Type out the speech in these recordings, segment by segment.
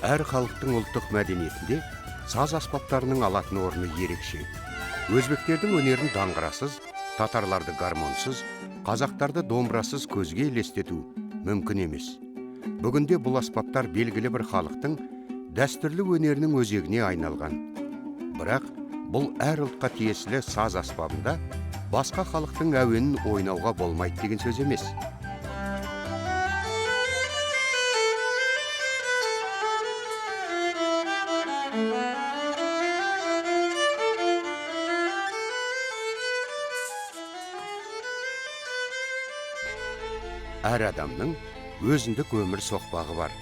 Әр халықтың ұлттық мәдениетінде саз аспаптарының алатын орны ерекше. Өзбектердің өнерін даңғырасыз, татарларды гармонсыз, қазақтарды домбырасыз көзге елестету мүмкін емес. Бүгінде бұл аспаптар белгілі бір халықтың дәстүрлі өнерінің өзегіне айналған. Бірақ бұл әр ұлтқа тиесілі саз аспабында басқа халықтың әуенін ойнауға болмайды деген сөз емес. Әр адамның өзіндік өмір соқпағы бар.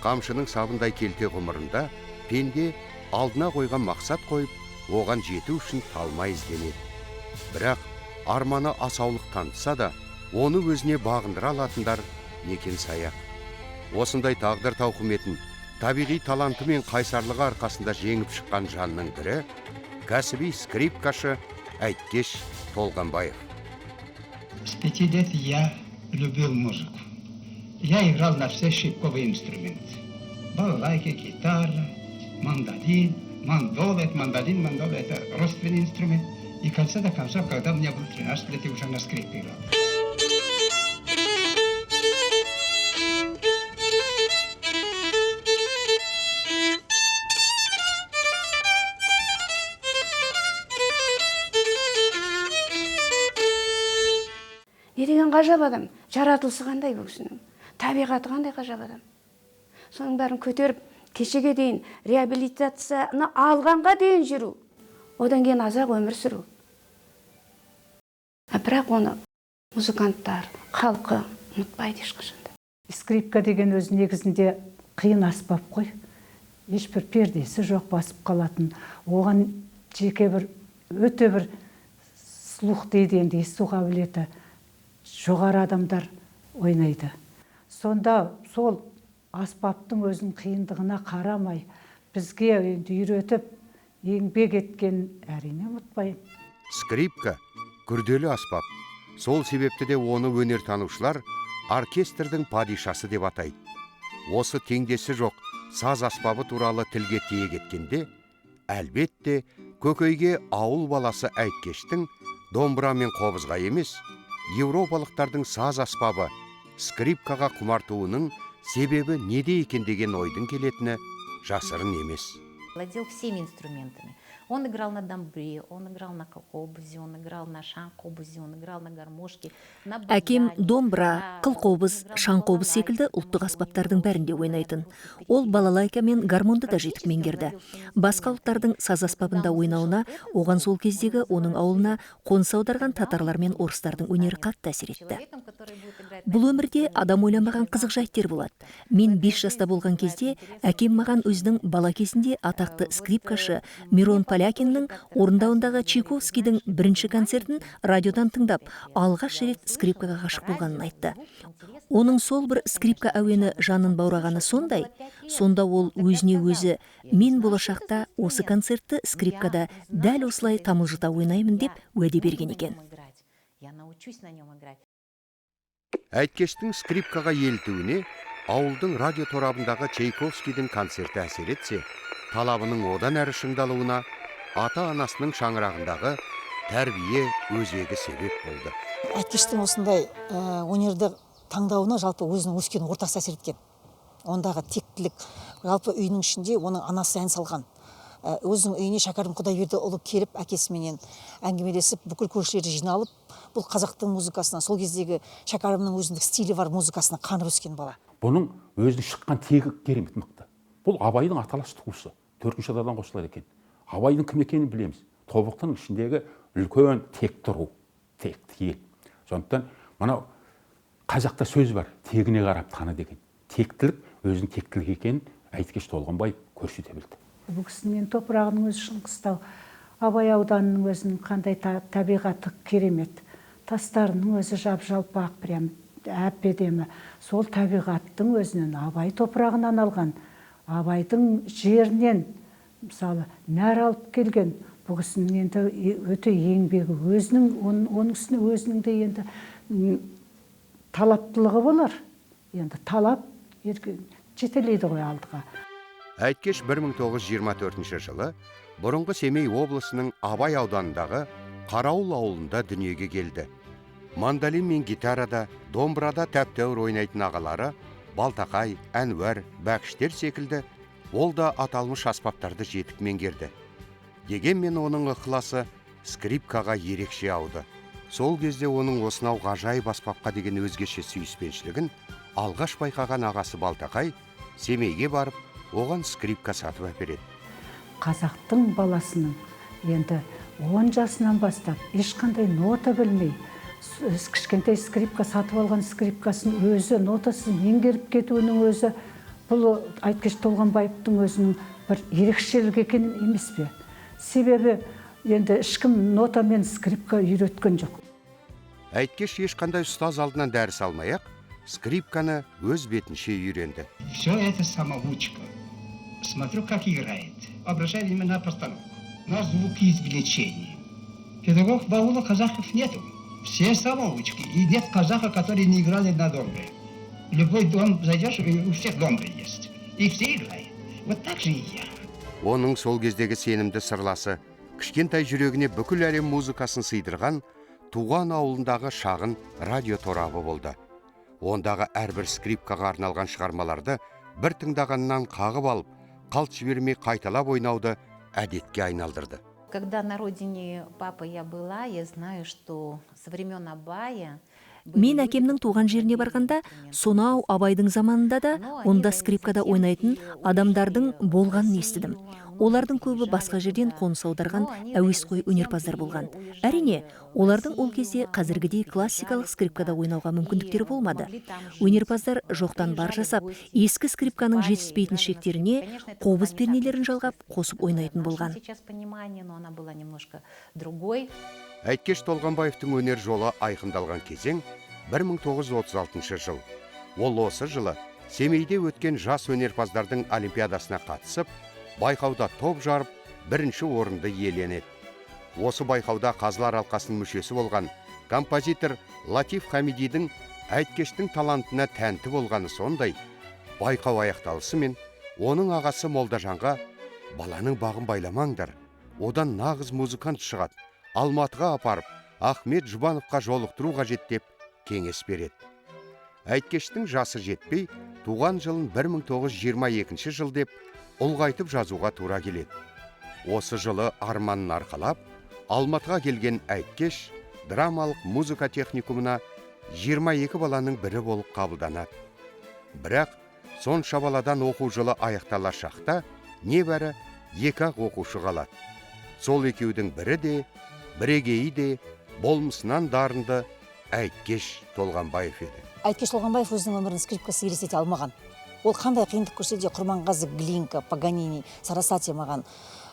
Қамшының сабындай келте ғұмырында пенде алдына қойған мақсат қойып, оған жету үшін талмай ізденеді. Бірақ арманы асаулық танытса да, оны өзіне бағындыра алатындар некен саяқ. Осындай тағдыр тауқыметін табиғи таланты мен қайсарлығы арқасында жеңіп шыққан жанның бірі кәсіби скрипкашы Айткеш Толғанбаев. С 5 лет я любил музыку. Я играл на все шипковые инструменты. Балалайка, гитара, мандолин. Мандолин это родственный инструмент. И в конце концов, когда мне было 13 лет, я уже на скрипке играл. Не деген ғажап адам, жаратылысы қандай бұл кісінің, табиғаты қандай ғажап адам. Соның бәрін көтеріп, кешеге дейін реабилитацияны алғанға дейін жүру, одан кейін азақ өмір сүру. Бірақ оны музыканттар, халқы ұмытпайды ешқашанда. Скрипка деген өз негізінде қиын аспап қой. Ешбір пердесі жоқ, басып қалатын. Оған жеке өте бір слух дейді, енді есту қабілеті жоғары адамдар ойнайды. Сонда сол аспаптың өзінің қиындығына қарамай, бізге үйретіп, еңбек еткен әрине ұмытпаймын. Скрипка күрделі аспап. Сол себепті де оны өнертанушылар оркестрдің падишасы деп атайды. Осы теңдесі жоқ саз аспабы туралы тілге тиек еткенде, әлбетте көкейге ауыл баласы Айткештің домбыра мен қобызға емес, еуропалықтардың саз аспабы скрипкаға құмартуының себебі неде екен деген ойдың келетіні жасырын емес. Владел всеми инструментами. Он играл на домбре, он играл на қылқобызе, он играл на шаңқобызе, он играл на гармошке. Әкем домбыра, қылқобыз, шаңқобыз секілді ұлттық аспаптардың бәрінде ойнайтын. Ол балалайка мен гармонды да жетік меңгерді. Басқа ұлттардың саз аспабында ойнауына, оған сол кездегі оның ауылына қоныс аударған татарлар мен орыстардың өнері қатты әсер етті. Бұл өмірде адам ойламаған қызық жайттер болады. Мен 5 жаста болған кезде әкем маған өзінің бала кезінде атақты скрипкашы Мирон Полякиннің орындауындағы Чайковскийдің бірінші концертін радиодан тыңдап, алғаш рет скрипкаға ғашық болғанын айтты. Оның сол бір скрипка әуені жанын баурағаны сондай, сонда ол өзіне өзі, мен болашақта осы концертті скрипкада дәл осылай тамылжыта ойнаймын деп уәде берген екен. Айткештің скрипкаға елтуіне ауылдың радио торабындағы Чайковскийдің концерті әсер етсе, талабының одан әрі шыңдалуына ата-анасының шаңырағындағы тәрбие өзегі себеп болды. Айткештің осындай өнерді таңдауына жалпы өзінің өскен ортасы әсер еткен. Ондағы тектілік, жалпы үйінің ішінде оның анасы ән салған. Өзінің үйіне Шәкәрім Құдайбердіұлы келіп, әкесіменен әңгімелесіп, бүкіл көршілері жиналып, бұл қазақтың музыкасына, сол кездегі Шәкәрімнің өзіндік стилі бар музыкасына қанып өскен бала. Бұның өзінің шыққан тегі керемет мықты. Бұл Абайдың аталас туысы, 4-ші атадан қосылады екен. Абайдың кім екенін білеміз. Тобықтың ішіндегі үлкен текті ру, текті ел. Сондықтан мынау қазақта сөз бар, тегіне қарап таны деген. Тектілік өзінің тектілік екенін Айткеш Толғанбаев көрсете білді. Бұл кісінің топырағының өзі Шыңғыстау, Абай ауданының өзінің қандай табиғаты керемет. Тастарының өзі жап-жалпақ, прям әп-әдемі. Сол табиғаттың өзінен Абай топырағынан алған, Абайдың жерінен мысалы нәр алып келген. Бұл кісінің енді өте еңбегі өзінің, оның үстіне өзінің де енді талаптылығы болар. Енді талап жетелейді ғой алдыға. Әйткеш 1924 жылы бұрынғы Семей облысының Абай ауданындағы Қарауыл ауылында дүниеге келді. Мандолин мен гитарада, домбырада тәп-тәуір ойнайтын ағалары Балтақай, Әнуар, Бәкіштер секілді, ол да аталмыш аспаптарды жетік меңгерді. Дегенмен оның ықыласы скрипкаға ерекше ауды. Сол кезде оның осынау ғажайып аспапқа деген өзгеше сүйіспеншілігін алғаш байқаған ағасы Балтақай Семейге барып, оған скрипка сатып әпереді. Қазақтың баласының енді 10 жасынан бастап ешқандай нота білмей, кішкентай скрипка сатып алған скрипкасын өзі нотасын меңгеріп кетуінің өзі, бұл Айткеш Толғанбаевтың өзінің бір ерекшелік екен емес пе? Себебі енді ешкім нота мен скрипка үйреткен жоқ. Әйткеш ешқандай ұстаз алдынан дәріс алмай-ақ, скрипканы өз бетінше үйренді. Все это самоучка. Смотрю, как играет. Обращаю внимание на постановку, на звукоизвлечение. Педагогов в аулах казахов нету. Все самоучки. И нет казаха, которые не играли на домбре. В любой дом зайдешь, и у всех домбре есть. И все играют. Вот так же и я. Оның сол кездегі сенімді сырласы, кішкентай жүрегіне бүкіл әлем музыкасын сыйдырған туған ауылындағы шағын радио торабы болды. Ондағы әрбір скрипкаға арналған шығармаларды бір тыңдағаннан қағып алып, қалт жібермей қайталап ойнауды әдетке айналдырды. Когда на родине папы я была, я знаю, что со времен Абая Мен әкемнің туған жеріне барғанда, сонау Абайдың заманында да, онда скрипкада ойнайтын адамдардың болғанын естідім. Олардың көбі басқа жерден қоныс аударған әуесқой өнерпаздар болған. Әрине, олардың ол кезде қазіргідей классикалық скрипкада ойнауға мүмкіндіктері болмады. Өнерпаздар жоқтан бар жасап, ескі скрипканың жетіспейтін шектеріне қобыз пернелерін жалғап, қосып ойнайтын болған. Әйткеш Толғанбаевтың өнер жолы айқындалған кезең 1936 жыл. Ол осы жылы Семейде өткен жас өнерпаздардың олимпиадасына қатысып, байқауда топ жарып, бірінші орынды иеленеді. Осы байқауда Қазылар алқасының мүшесі болған композитор Латиф Хамидидің Әйткештің талантына тәнті болғаны сондай, байқау аяқталысымен оның ағасы Молдажанға баланың бағын байламаңдар, одан нағыз музыкант шығады, Алматыға апарып, Ахмет Жұбановқа жолықтыру қажет деп кеңес береді. Әйткештің жасы жетпей, туған жылын 1922 жыл деп ұлғайтып жазуға тура келеді. Осы жылы арманын арқалап, Алматыға келген Әйткеш драмалық музыка техникумына 22 баланың бірі болып қабылданады. Бірақ сонша баладан оқу жылы аяқталар шақта небәрі 2 оқушы қалады. Сол екеудің бірі де, бірегейі де болмысынан дарынды Әйткеш Толғанбаев еді. Айткеш Толғанбаев өзінің өмірін скрипкасы елестете алмаған. Ол қандай қиындық көрсе де Құрманғазы, Глинка, Паганини, Сарасати маған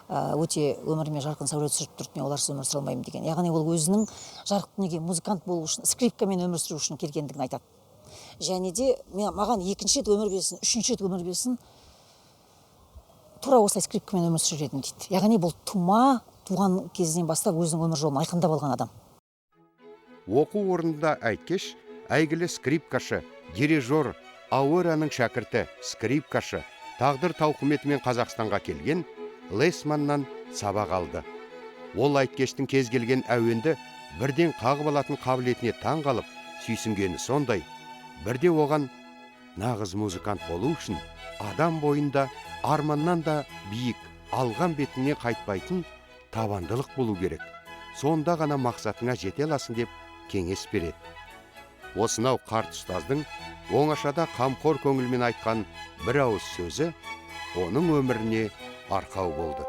өте өміріме жарқын сәуле түсіріп тұрды, мен оларсыз өмір сүре алмаймын деген. Яғни ол өзінің жарық дүниеге музыкант болу үшін, скрипкамен өмір сүру үшін келгендігін айтады. Және де маған екінші рет өмір берсін, үшінші рет өмір берсін, тура осылай скрипкамен өмір сүретін дейді. Яғни бұл туған кезінен бастап өзінің өмір жолын айқындап алған адам. Оқу орнында Әйткеш әйгілі скрипкашы, дирижер, Ауэраның шәкірті, скрипкашы, тағдыр тауқыметімен Қазақстанға келген Лесманнан сабақ алды. Ол Әйткештің кез келген әуенді бірден қағып алатын қабілетіне таң қалып, сүйсінгені сондай. Бірде оған нағыз музыкант болу үшін адам бойында арманнан да биік, алған бетіне қайтпайтын табандылық болу керек. Сонда ғана мақсатыңа жете аласың деп кеңес береді. Осынау қарт ұстаздың оңашада қамқор көңілмен айтқан бір ауыз сөзі оның өміріне арқау болды.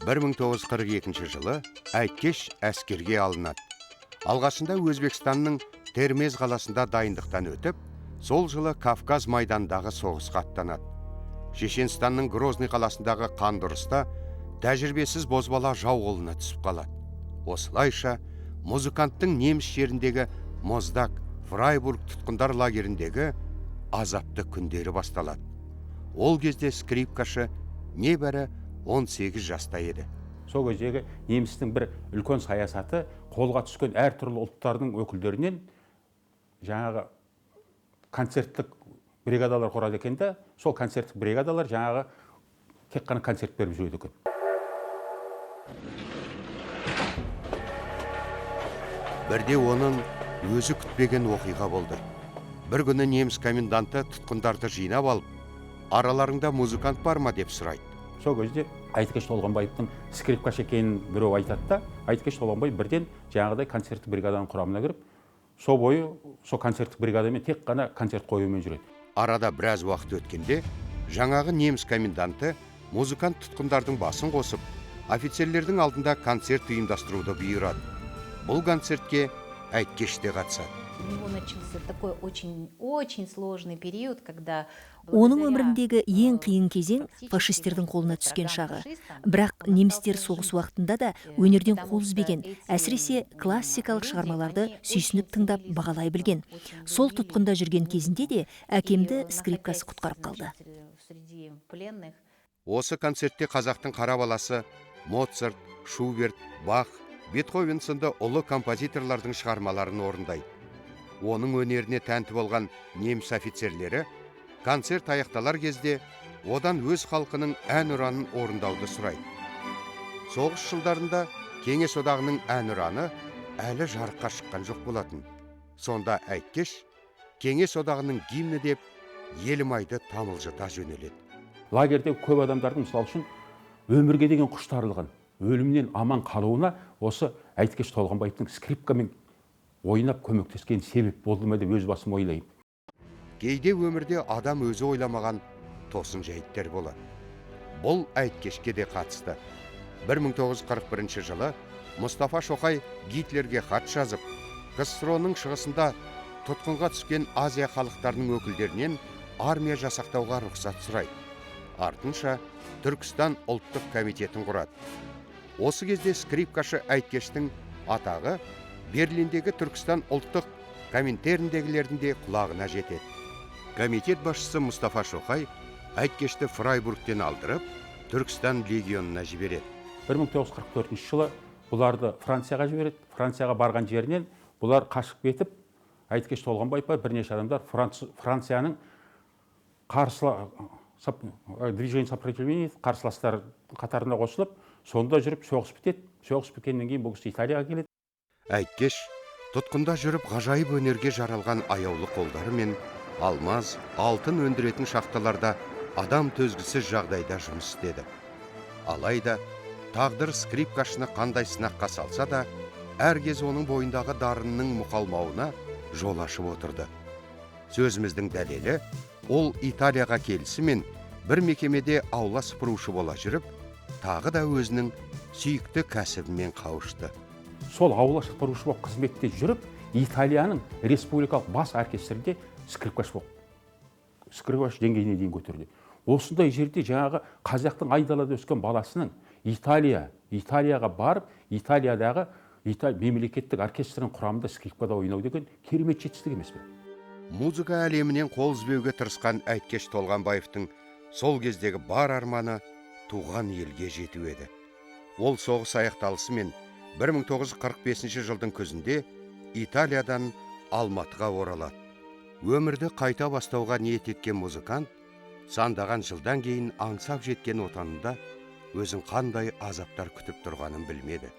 «1942 жылы Әйткеш әскерге алынады. Алғашында Өзбекстанның Термез қаласында дайындықтан өтіп, сол жылы Кавказ майдандағы соғысқа аттанады. Шешенстанның Грозный қаласындағы қандұрыста тәжірибесіз бозбала жау қолына түсіп қалады. Осылайша музыканттың неміс жеріндегі Моздак, Фрайбург тұтқындар лагеріндегі азапты күндері басталады. Ол кезде скрипкашы небәрі 18 жаста еді. сол кездегі немістің бір үлкен саясаты қолға түскен әртүрлі ұлттардың өкілдерінен жаңағы концерттік бригадалар құрады екен да, сол концерттік бригадалар жаңағы тек қана концерт беріп жүреді екен. Бірде оның өзі күтпеген оқиға болды. Бір күні неміс коменданты тұтқындарды жинап алып, араларыңда музыкант бар ма деп сұрайды. Сол кезде Айтекеш Толғанбаевтың скрипкаш екенін біреу айтады да, Айтекеш Толғанбаев бірден жаңағыдай концерттік бригаданың құрамына кіріп, сол бойы сол концерттік бригадамен тек қана концерт қоюмен жүреді. Арада біраз уақыт өткенде, жаңағы неміс коменданты музыкант тұтқындардың басын қосып, офицерлердің алдында концерт ұйымдастыруды бұйырады. Бұл концертке Айткеш те қатысады. У него начался такой очень сложный период, когда... Оның өміріндегі ең қиын кезең фашистердің қолына түскен шағы. Бірақ немістер соғыс уақытында да өнерден қол үзбеген, әсіресе классикалық шығармаларды сүйсініп тыңдап бағалай білген. Сол тұтқында жүрген кезінде де әкемді скрипкасы құтқарып қалды. Осы концертте қазақтың қара баласы Моцарт, Шуберт, Бах, Бетховен сынды ұлы композиторлардың шығармаларын орындайды. Оның өнеріне тәнті болған неміс офицерлері концерт аяқталар кезде одан өз халқының әнұранын орындауды сұрайды. Соғыс жылдарында Кеңес одағының әнұраны әлі жарыққа шыққан жоқ болатын. Сонда Айткеш Кеңес одағының гимні деп елімайды тамылжыта жөнеледі. Лагерде көп адамдардың мысал үшін өмірге деген құштарлығын, өлімнен аман қалуына осы Айтекеш Толғанбаевтың скрипкамен ойнап көмектескен себеп болды ма деп өз басым ойлаймын. Кейде өмірде адам өзі ойламаған тосын жайттар болады. Бұл Айткешке де қатысты. 1941 жылы Мұстафа Шоқай Гитлерге хат жазып, КСР-ның шығысында тұтқынға түскен Азия халықтарының өкілдерінен армия жасақтауға рұқсат сұрайды. Артынша Түркістан ұлттық комитетін құрады. Осы кезде скрипкашы Айткештің атағы Берлиндегі Түркістан ұлттық коминтерндегілердің де құлағына жетеді. Комитет басшысы Мұстафа Шоқай Айткешті Фрайбургтен алдырып, Түркістан легионына жібереді. 1944 жылы бұларды Францияға жібереді. Францияға барған жерінен бұлар қашып кетіп, Айткеш Толғанбаев бірнеше адамдар Францияның движение сопротивления қарсыластар қатарына қосылып, сонда жүріп соғыс бітеді. Соғыс біткеннен кейін бұл кісі Италияға келеді. Айткеш тұтқында жүріп ғажайып өнерге жаралған аяулы қолдары мен алмаз, алтын өндіретін шахталарда адам төзгісіз жағдайда жұмыс істеді. Алайда тағдыр скрипкашыны қандай сынаққа салса да, әр кез оның бойындағы дарынның мұқалмауына жол ашып отырды. Сөзіміздің дәлелі, ол Италияға келісімен бір мекемеде аула сыпырушы бола жүріп, тағы да өзінің сүйікті кәсібімен қауышты. Сол аула сыпырушы болып қызметте жүріп, Италияның республикалық бас оркестрінде скрипкаш деңгейіне дейін көтерді. Осындай жерде жаңағы қазақтың айдалада өскен баласының Италияға барып, Италиядағы мемлекеттік оркестрінің құрамында скрипкада ойнау деген керемет жетістік емес пе? Музыка әлемінен қол үзбеуге тырысқан Айткеш Толғанбаевтың сол кездегі бар арманы туған елге жету еді. Ол соғыс аяқталысымен 1945 жылдың күзінде Италиядан Алматыға оралады. Өмірді қайта бастауға ниет еткен музыкант сандаған жылдан кейін аңсап жеткен отанында өзін қандай азаптар күтіп тұрғанын білмеді.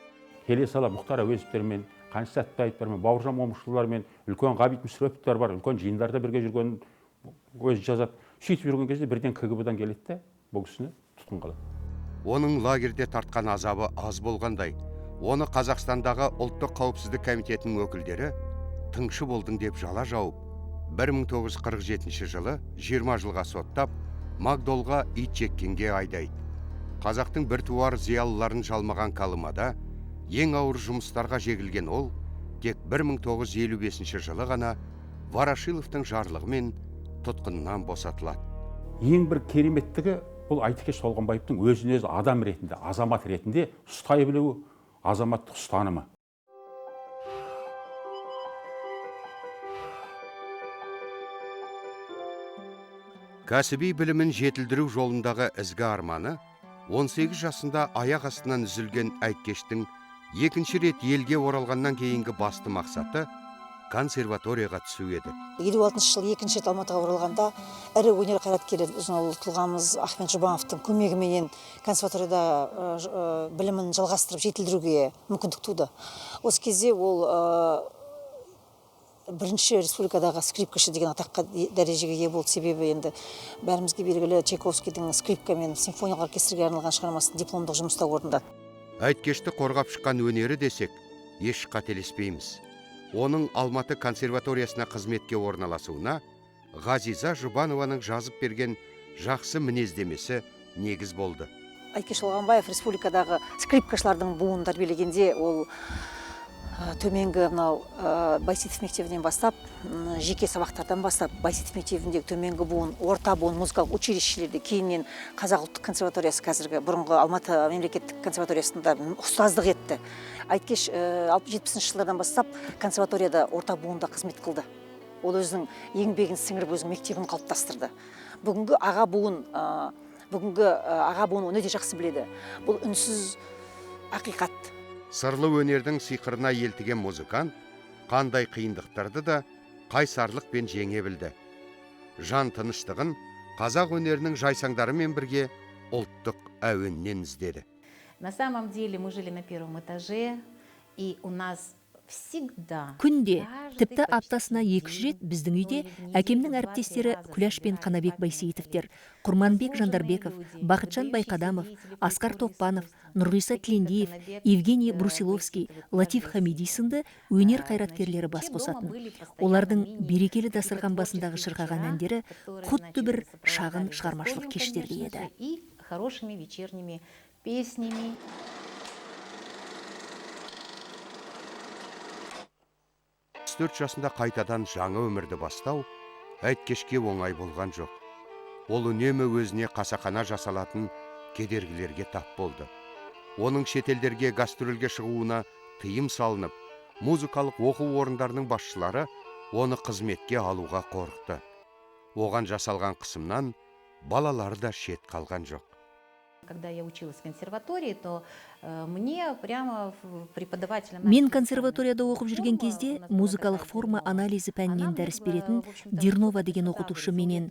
Келе сала Мұхтар Әуезовтермен, Қаныш Сәтпаевтармен, Бауыржан Момышұлылармен, үлкен Ғабит Мүсіреповтер бар, үлкен жиындарда бірге жүрген өзі жазады. Сөйтіп жүрген кезде бірден КГБ-дан келеді де, бұл кісіні тұтқын қалады. Оның лагерде тартқан азабы аз болғандай, оны Қазақстандағы ұлттық қауіпсіздік комитетінің өкілдері тыңшы болдың деп жала жауып, 1947 жылы 20 жылға соттап, Магдолға ит жеккенге айдайды. Қазақтың біртуар зиялыларын жалмаған Калымада ең ауыр жұмыстарға жегілген ол, тек 1955 жылы ғана Ворошиловтың жарлығымен тұтқыннан босатылады. Ең бір кереметтігі бұл Айтекеш Толғанбаевтың өзін өзі адам ретінде, азамат ретінде ұстай білуі, азаматтық ұстанымы. Кәсіби білімін жетілдіру жолындағы ізгі арманы 18 жасында аяқ астынан үзілген Айткештің екінші рет елге оралғаннан кейінгі басты мақсаты консерваторияға түсу еді. 56 жылы екінші рет Алматыға оралғанда ірі өнер қайраткері ұлы тұлғамыз Ахмет Жұбановтың көмегіменен консерваторияда білімін жалғастырып жетілдіруге мүмкіндік туды. Осы кезде ол бірінші республикадағы скрипкашы деген атаққа дәрежеге ие болды. Себебі енді бәрімізге белгілі Чайковскийдің скрипка мен симфониялық оркестрге арналған шығармасын дипломдық жұмыста орындады. Айткешті қорғап шыққан өнері десек, еш қателеспейміз. Оның Алматы консерваториясына қызметке орналасуына Ғазиза Жұбанованың жазып берген жақсы мінездемесі негіз болды. Айткеш Толғанбаев республикадағы скрипкашылардың буынын тәрбиелегенде ол төменгі мынау Байсейітов мектебінен бастап, жеке сабақтардан бастап, Байсейітов мектебіндегі төменгі буын, орта буын музыкалық училищелерде, кейіннен Қазақ ұлттық консерваториясы қазіргі бұрынғы Алматы мемлекеттік консерваториясында ұстаздық етті. Айткеш 70-ші жылдардан бастап консерваторияда орта буында қызмет қылды. Ол өзінің еңбегін сіңіріп, өзінің мектебін қалыптастырды. Бүгінгі аға буын оны өте жақсы біледі. Бұл үнсіз ақиқат. Сырлы өнердің сиқырына елтіген музыкант қандай қиындықтарды да қайсарлықпен жеңе білді. Жан тыныштығын қазақ өнерінің жайсаңдарымен бірге ұлттық әуеннен іздеді. На самом деле мы жили на первом этаже, и у нас всегда Күнде, тіпті аптасына 2 рет біздің үйде әкемнің әріптестері Күләш пен Қанабек Байсейітовтер, Құрманбек Жандарбеков, Бақытжан Байқадамов, Аскар Тоқпанов, Нұрғиса Тілендиев, Евгений Брусиловский, Латиф Хамиди сынды өнер қайраткерлері бас қосатын. Олардың берекелі дастархан басындағы шырқаған әндері құтты бір шағын шығармашылық кештерде еді. И хорошими вечерними песнями. 4 жасында қайтадан жаңа өмірді бастау Айткешке оңай болған жоқ. Ол үнемі өзіне қасақана жасалатын кедергілерге тап болды. Оның шетелдерге гастрольге шығуына тыйым салынып, музыкалық оқу орындарының басшылары оны қызметке алуға қорықты. Оған жасалған қысымнан балалары да шет қалған жоқ. Когда я училась в консерватории, то мне прямо преподавателем... Мен консерваторияда оқып жүрген кезде музыкалық форма анализі пәнінен дәріс беретін Дирнова деген оқытушы менен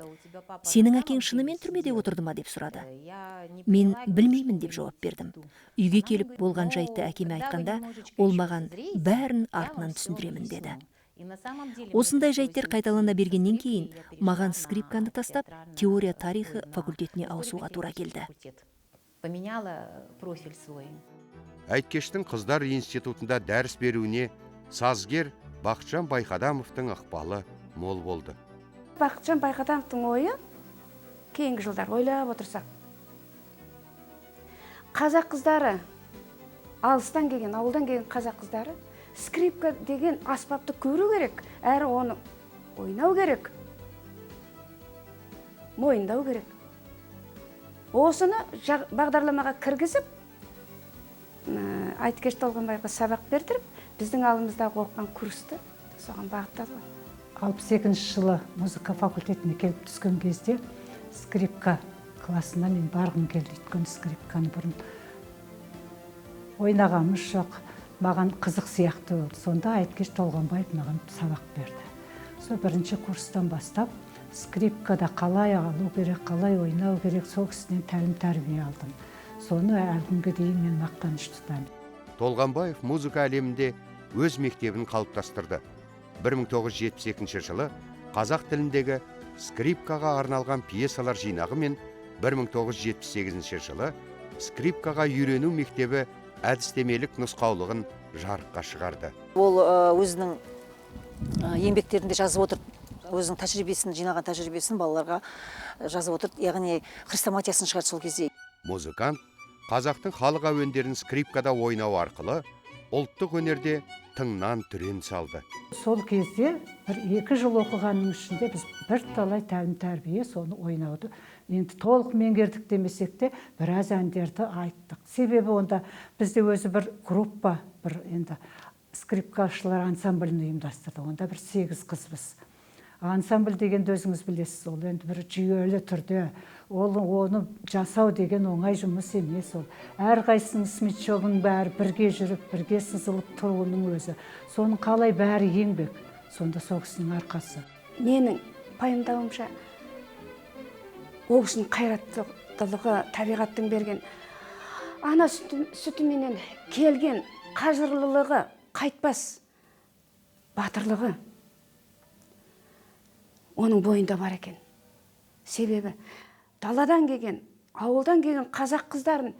«Сенің әкең шынымен түрмеде отырды ма?» деп сұрады. Мен білмеймін деп жауап бердім. Үйге келіп болған жайтты әкеме айтқанда, ол маған бәрін артынан түсіндіремін деді. Осындай жайттер қайталана бергеннен кейін маған скрипканы тастап, теория тарихы факультетіне ауысуға тура келді. Поменяла профиль свой. Айткештің қыздар институтында дәріс беруіне сазгер Бақытжан Байқадамовтың ықпалы мол болды. Бақытжан Байқадамовтың ойы кейінгі жылдар ойлап отырсақ, қазақ қыздары, алыстан келген, ауылдан келген қазақ қыздары скрипка деген аспапты көру керек, әрі оны ойнау керек, мойындау керек. Осыны бағдарламаға кіргізіп, Айткеш Толғанбаевға сабақ бердіріп, біздің алдымыздағы оқыған курсты соған бағыттады. 62 жылы музыка факультетіне келіп түскен кезде скрипка классына мен барғым келді. Өйткені скрипканы бұрын ойнағанымыз жоқ, маған қызық сияқты болды. Сонда Айткеш Толғанбаев маған сабақ берді. Сол бірінші курстан бастап скрипкада қалай алу керек, қалай ойнау керек, сол кісінен тәлім-тәрбие алдым. Соны әлгінге дейін мен мақтаныш тұтамын. Толғанбаев музыка әлемінде өз мектебін қалыптастырды. 1972 жылы қазақ тіліндегі скрипкаға арналған пьесалар жинағы мен 1978 жылы скрипкаға үйрену мектебі әдістемелік нұсқаулығын жарыққа шығарды. Ол өзінің еңбектерінде жазып отыр, өзінің тәжірибесін, жинаған тәжірибесін балаларға жазып отыр, яғни хрестоматиясын шығарды сол кезде. Музыкант қазақтың халық әуендерін скрипкада ойнау арқылы ұлттық өнерде тыңнан түрен салды. Сол кезде 1-2 жыл оқығанның ішінде біз бірталай тәлім-тәрбие соны ойнауды енді толық меңгердік демесек те біраз әндерді айттық. Себебі онда бізде өзі бір группа, бір енді скрипкашылар ансамблін ұйымдастырды. Онда бір 8 қызбыз. Ансамбль дегенді өзіңіз білесіз, ол енді бір жүйелі түрде. Оны жасау деген оңай жұмыс емес ол. Әрқайсының смычогының бәрі бірге жүріп, бірге сызылып тұруының өзі. Соның қалай бәрі еңбек. Сонда сол кісінің арқасы. Менің пайымдауымша, ол кісінің қайраттылығы, табиғаттың берген ана сүтіменен келген қажырлылығы, қайтпас батырлығы оның бойында бар екен. Себебі даладан келген, ауылдан келген қазақ қыздарын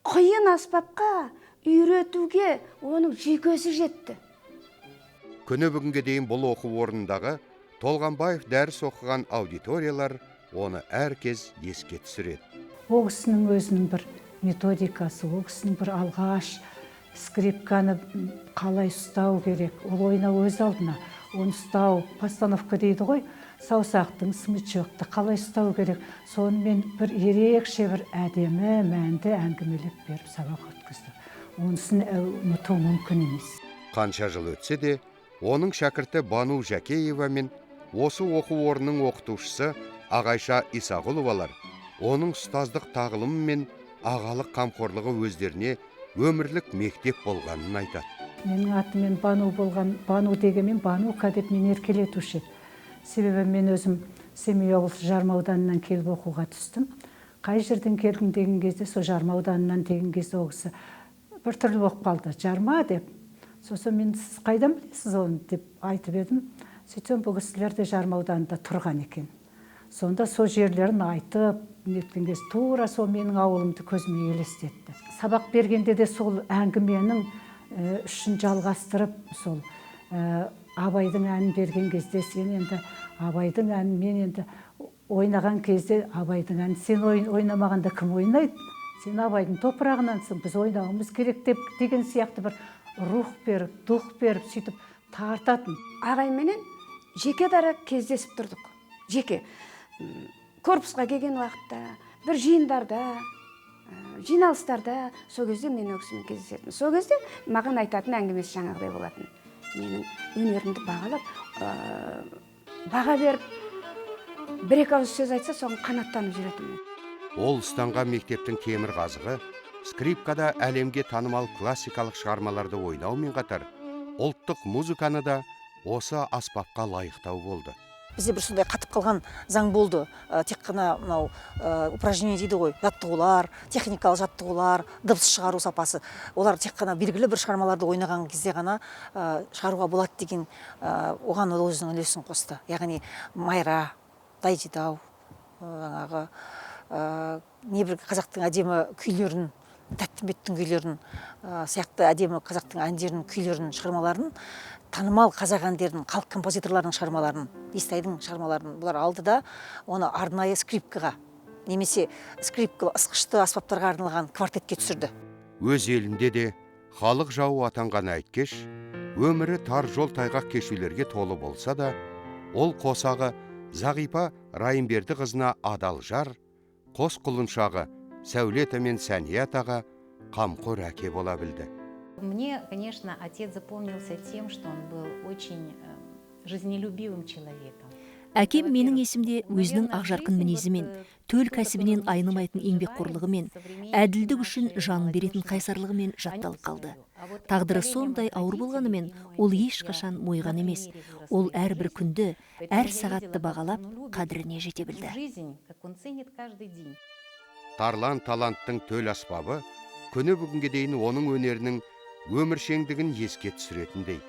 қиын аспапқа үйретуге оның жүйкесі жетті. Күні бүгінге дейін бұл оқу орнындағы Толғанбаев дәріс оқыған аудиториялар оны әркез еске түсіреді. Ол кісінің өзінің бір методикасы, ол кісінің бір алғаш скрипканы қалай ұстау керек, ол ойнау өз алдына. Оны ұстау, постановка дейді ғой, саусақтың, смычокты қалай ұстау керек. Сонымен бір ерекше бір әдемі, мәнді әңгімелеп беріп сабақ өткізді. Онысын ұмыту мүмкін емес. Қанша жыл өтсе де, оның шәкірті Бану Жәкеева мен осы оқу орнының оқытушысы Ағайша Исағұловалар оның ұстаздық тағылымы мен ағалық қамқорлығы өздеріне өмірлік мектеп болғанын айтады. Менің атымен Бану болған, Бану дегенмен Банука деп мен еркелетуші еді. Себебі мен өзім Семей облысы Жарма ауданынан келіп оқуға түстім. Қай жерден келдің деген кезде, сол Жарма ауданынан деген кезде ол кісі бір түрлі болып қалды. Жарма деп. Сосын мен сіз қайдан білесіз оны деп айтып едім. Сөйтсем бұл кісілер де Жарма ауданында тұрған екен. Сонда сол жерлерін айтып, неткен кез тура сол менің ауылымды көзіме елестетті. Сабақ бергенде де сол әңгіменің үшін жалғастырып, сол Абайдың әнін берген кезде сен енді Абайдың әнін мен енді ойнаған кезде Абайдың әнін сен ойнамағанда кім ойнайды? Сен Абайдың топырағынансың, біз ойнауымыз керек деген сияқты бір рух беріп, дух беріп, сөйтіп тартатын. Ағайменен жеке дара кездесіп тұрдық. Жеке. Корпусқа келген уақытта, бір жиындарда, жиналыстарда, сол кезде мен өкісімен кездесетін. Сол кезде маған айтатын әңгімесі жаңағыдай болатын. Менің өнерімді бағалап, баға беріп, бір-екі ауыз сөз айтса, соған қанаттанып жүретін. Ол ұстанған мектептің темір қазығы скрипкада әлемге танымал классикалық шығармаларды ойнаумен қатар, ұлттық музыканы да осы аспапқа лайықтау болды. Бізде бір сондай қатып қалған заң болды. Тек қана мынау упражнение дейді ғой, жаттығулар, техникалық жаттығулар, дыбыс шығару сапасы. Олар тек қана белгілі бір шығармаларды ойнаған кезде ғана шығаруға болады деген оған ол өзінің үлесін қосты. Яғни майра, дайдидау, жаңағы небір қазақтың әдемі күйлерін, Тәттімбеттің күйлерін, сияқты әдемі қазақтың әндерінің күйлерін, шығармаларын, танымал қазақ әндерінің, халық композиторларының шығармаларын, Естайдың шығармаларын бұлар алды да, оны арнайы скрипкаға, немесе скрипкалы ысқышты аспаптарға арналған квартетке түсірді. Өз елінде де халық жауы атанған Айткеш, өмірі тар жол тайғақ кешулерге толы болса да, ол қосағы Зағипа Райымберді қызына адал жар, қос құлыншағы Сәулета мен Сәниятаға қамқор әке бола білді. Мне, конечно, отец запомнился тем, что он был очень жизнелюбивым человеком. Әкем менің есімде өзінің ақжарқын мінезімен, төл кәсібінен айнымайтын еңбекқорлығымен, әділдік үшін жанын беретін қайсарлығымен жатталып қалды. Тағдыры сондай ауыр болғанымен, ол ешқашан мойыған емес. Ол әрбір күнді, әр сағатты бағалап, қадіріне жете білді. Тарлан таланттың төл аспабы, күні бүгінге дейін оның өнерінің өміршеңдігін еске түсіретіндей.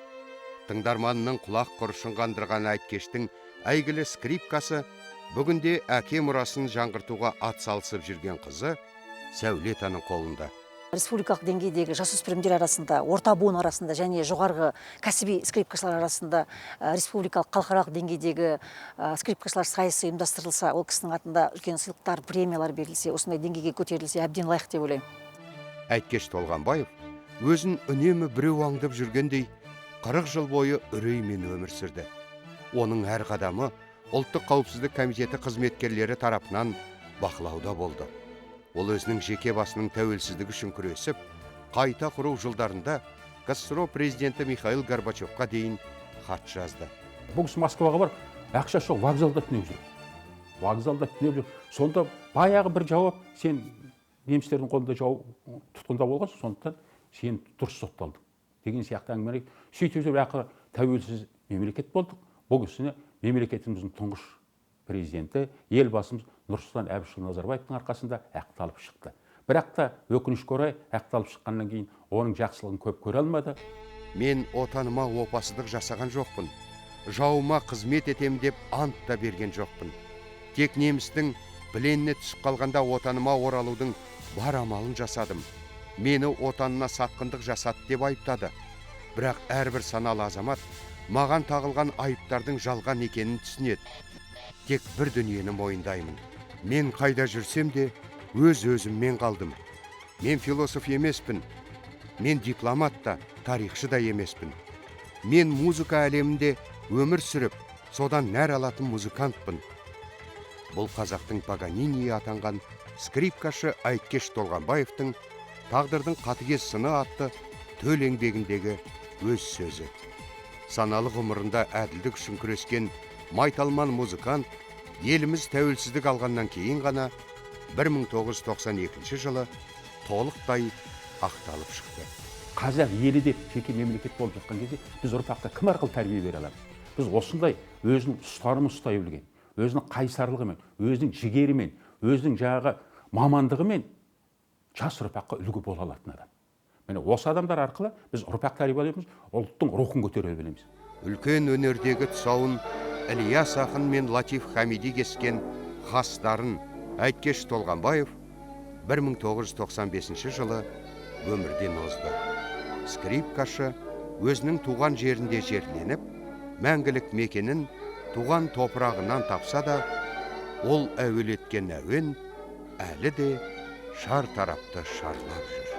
Тыңдарманның құлақ құрышын қандырған Айткештің әйгілі скрипкасы бүгінде әке мұрасын жаңғыртуға атсалысып жүрген қызы Сәулетаның қолында. Республикалық деңгейдегі жасөспірімдер арасында, орта буын арасында және жоғарғы кәсіби скрипкашылар арасында республикалық халықаралық деңгейдегі скрипкашылар сайысы ұйымдастырылса, ол кісінің атында үлкен сыйлықтар, премиялар берілсе, осындай деңгейге көтерілсе, әбден лайық деп ойлаймын. Айткеш Толғанбаев өзін үнемі біреу аңдып жүргендей 40 жыл бойы үреймен өмір сүрді. Оның әр қадамы ұлттық қауіпсіздік комитеті қызметкерлері тарапынан бақылауда болды. Ол өзінің жеке басының тәуелсіздігі үшін күресіп, қайта құру жылдарында КСРО президенті Михаил Горбачевқа дейін хат жазды. Бұл кісі Москваға бар, ақша сол вокзалда түнеп жүр. Вокзалда түнеп жүр. Сонда баяғы бір жауап, сен немістердің қолында тұтқында болғансың, сондықтан сен дұрыс сотталдың деген сияқты әңгіме. Сөйтіп жүріп ақыры тәуелсіз мемлекет болдық. Бұл кісіні мемлекетіміздің тұңғыш президенті, елбасымыз Нұрсұлтан Әбішұлы Назарбаевтың арқасында ақталып шықты. Бірақ та өкінішке орай ақталып шыққаннан кейін оның жақсылығын көп көре алмады. Мен отаныма опасыздық жасаған жоқпын. Жауыма қызмет етем деп ант та берген жоқпын. Тек немістің біленіне түсіп қалғанда отаныма оралудың бар амалын жасадым. Мені отанына сатқындық жасады деп айыптады. Бірақ әрбір саналы азамат маған тағылған айыптардың жалған екенін түсінеді. Тек бір дүниені мойындаймын. Мен қайда жүрсем де өз-өзіммен қалдым. Мен философ емеспін. Мен дипломат та, тарихшы да емеспін. Мен музыка әлемінде өмір сүріп, содан нәр алатын музыкантпын. Бұл қазақтың Паганини атанған скрипкашы Айткеш Толғанбаевтың «Тағдырдың қатыгез сыны» атты төл еңбегіндегі өз сөзі. Саналы ғұмырында әділдік үшін күрескен майталман музыкант еліміз тәуелсіздік алғаннан кейін ғана 1992 жылы толықтай ақталып шықты. Қазақ елі деп жеке мемлекет болып жатқан кезде біз ұрпаққа кім арқылы тәрбие бере аламыз? Біз осындай өзінің ұстанымын ұстай білген, өзінің қайсарлығымен, өзінің жігерімен, өзінің жаңағы мамандығымен жас ұрпаққа үлгі бола алатын адам. Міне осы адамдар арқылы біз ұрпақ тәрбиелейміз, ұлттың рухын көтере білеміз. Үлкен өнердегі тұсауын Ілияс ақын мен Латиф Хамиди кескен хастарын Айткеш Толғанбаев 1995 жылы өмірден озды. Скрипкашы өзінің туған жерінде жерленіп, мәңгілік мекенін туған топырағынан тапса да, ол әуелеткен әуен әлі де шар тарапты шарлап жүр.